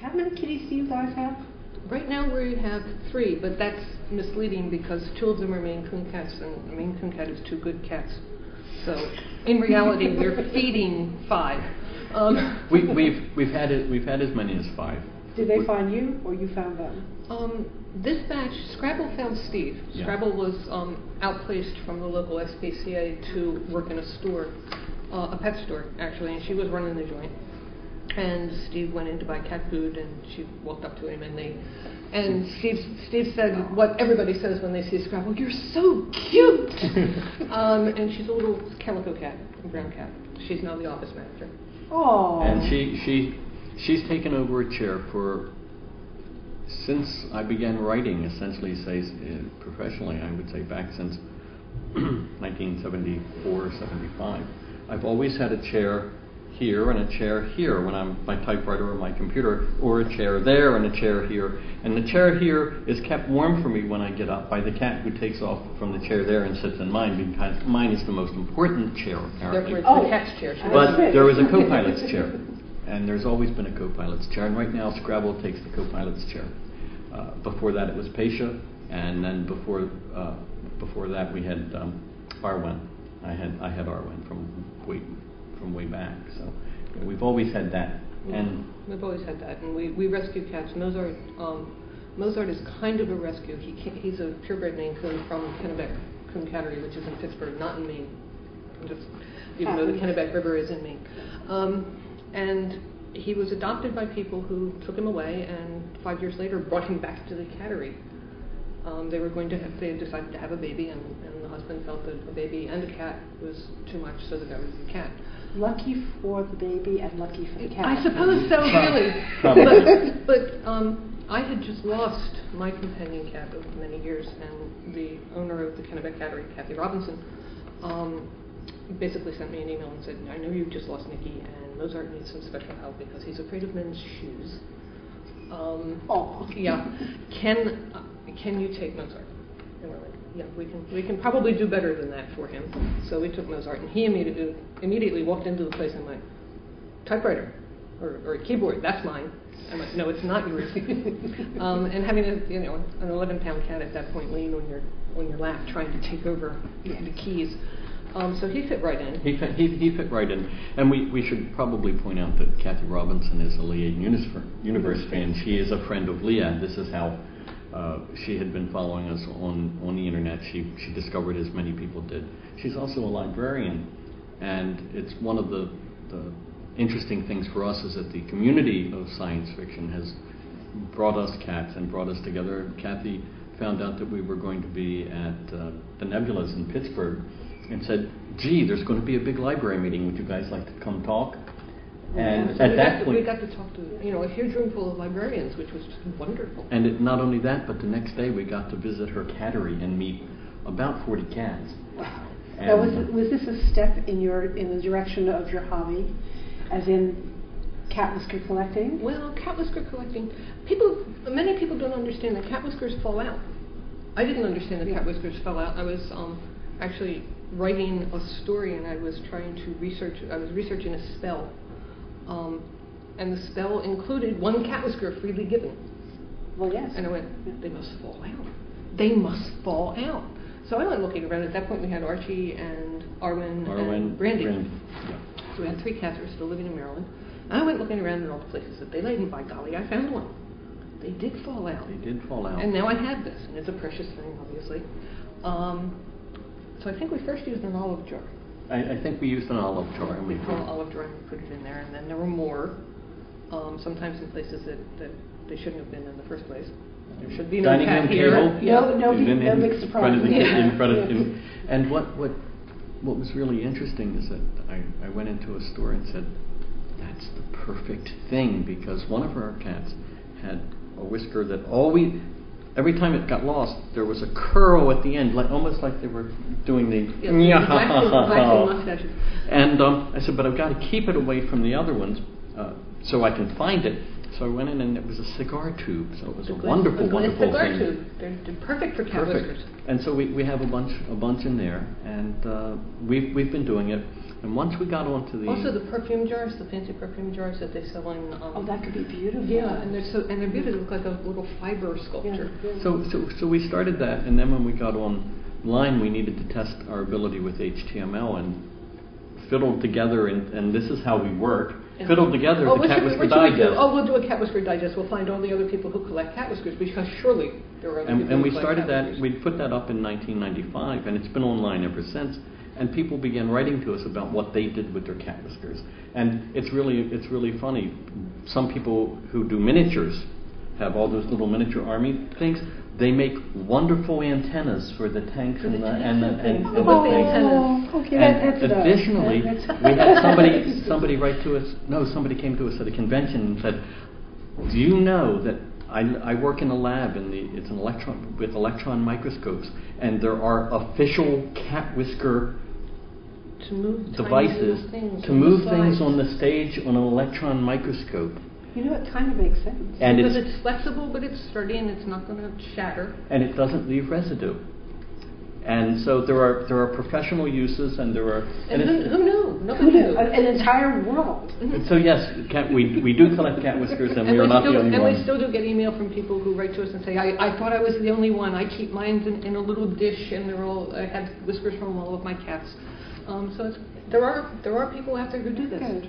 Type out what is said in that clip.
How many kitties do you guys have? Right now we have 3, but that's misleading because 2 of them are Maine Coon cats, and a Maine Coon cat is 2 good cats. So in reality, we're feeding 5. We've had as many as 5. Did they find you, or you found them? This batch, Scrabble found Steve. Yeah. Scrabble was outplaced from the local SPCA to work in a store, a pet store actually, and she was running the joint. And Steve went in to buy cat food, and she walked up to him, and Steve said what everybody says when they see Scrabble: "You're so cute." And she's a little calico cat, a brown cat. She's now the office manager. Oh. And she's taken over a chair since I began writing, essentially, professionally, I would say back since 1974, 75. I've always had a chair here and a chair here when I'm my typewriter or my computer, or a chair there and a chair here. And the chair here is kept warm for me when I get up by the cat who takes off from the chair there and sits in mine, because mine is the most important chair, apparently. Therefore, it's the cat's chair. But there was a co-pilot's chair, and there's always been a co-pilot's chair. And right now, Scrabble takes the co-pilot's chair. Before that, it was Paisha, and then before that, we had Arwen. I had Arwen from way back. So we've always had that. And we've always had that, and we rescue cats. Mozart is kind of a rescue. He's a purebred Maine Coon from Kennebec Coon Cattery, which is in Pittsburgh, not in Maine. Even though the Kennebec River is in Maine. And he was adopted by people who took him away, and 5 years later brought him back to the cattery. They decided to have a baby, and the husband felt that a baby and a cat was too much, so that was the cat. Lucky for the baby and lucky for the cat. I suppose so, really. But I had just lost my companion cat of many years, and the owner of the Kennebec Cattery, Kathy Robinson, basically sent me an email and said, "I know you've just lost Nikki, and Mozart needs some special help because he's afraid of men's shoes. Yeah, can you take Mozart?" And we're like, "Yeah, we can probably do better than that for him." So we took Mozart, and he immediately walked into the place and went, "Typewriter or a keyboard, that's mine." I'm like, "No, it's not yours." And having an 11-pound cat at that point laying on your lap trying to take over the keys. So he fit right in. He fit right in. And we should probably point out that Kathy Robinson is a Leah Universe fan. She is a friend of Leah. This is how she had been following us on the internet. She discovered, as many people did. She's also a librarian. And it's one of the interesting things for us is that the community of science fiction has brought us cats and brought us together. Kathy found out that we were going to be at the Nebulas in Pittsburgh, and said, "Gee, there's going to be a big library meeting. Would you guys like to come talk?" And so at that point, we got to talk to a huge room full of librarians, which was just wonderful. And not only that, but the next day we got to visit her cattery and meet about 40 cats. Wow. Now, was this a step in the direction of your hobby, as in cat whisker collecting? Well, cat whisker collecting. Many people don't understand that cat whiskers fall out. I didn't understand that cat whiskers fell out. I was actually writing a story, and I was researching a spell, and the spell included one cat whisker freely given. Well, yes. And I went, "They must fall out. They must fall out." So I went looking around. At that point, we had Archie and Arwen and Brandy. Yeah. So we had 3 cats who were still living in Maryland. And I went looking around in all the places that they laid, and by golly, I found one. They did fall out. They did fall out. And now I have this, and it's a precious thing, obviously. So I think we first used an olive jar. I think we used an olive jar. We put an olive jar and we put it in there, and then there were more, sometimes in places that they shouldn't have been in the first place. There should be no dining cat room here. table. Yeah. No big surprise. In front of him. And what was really interesting is that I went into a store and said, "That's the perfect thing," because one of our cats had a whisker that every time it got lost, there was a curl at the end, almost like they were doing the waxing mustaches. And I said, "But I've got to keep it away from the other ones so I can find it." So I went in and it was a cigar tube. So it was a Good- wonderful, a good wonderful cigar thing. tube. They're perfect for cat Perfect. whiskers. And so we have a bunch in there, and we've been doing it. And once we got onto the Also, the perfume jars, the fancy perfume jars that they sell in. Oh, that could be beautiful. Yeah, and they're beautiful. They look like a little fiber sculpture. Yeah. So we started that, and then when we got online, we needed to test our ability with HTML and fiddled together, and this is how we work. Yeah. Fiddled together Oh, the what Cat should we- Whisker what should we do? Digest. Oh, we'll do a cat whisker digest. We'll find all the other people who collect cat whiskers, because surely there are other people And who we collect started cat that, whiskers. we put that up in 1995, and it's been online ever since. And people began writing to us about what they did with their cat whiskers. And it's really funny. Some people who do miniatures have all those little miniature army things. They make wonderful antennas for the tanks For the and the tanks and the and things. and the Oh, things. Oh, okay, And that's enough. additionally, That's- we had somebody write to us. No, somebody came to us at a convention and said, "Do you know that I work in a lab it's an electron with electron microscopes, and there are official cat whisker to move tiny devices little things to on the move things sides. on the stage on an electron microscope." You know, it kind of makes sense. And Because it's it's flexible, but it's sturdy and it's not going to shatter. and it doesn't leave residue. And so there are professional uses, and there are And it's- who knew? Who Nobody knew? knew. An entire world. And so yes, we do collect cat whiskers, and we are not the only and ones. we still do get email from people who write to us and say, I thought I was the only one. I keep mine in a little dish, and I had whiskers from all of my cats. So there are people out there who do this. Good.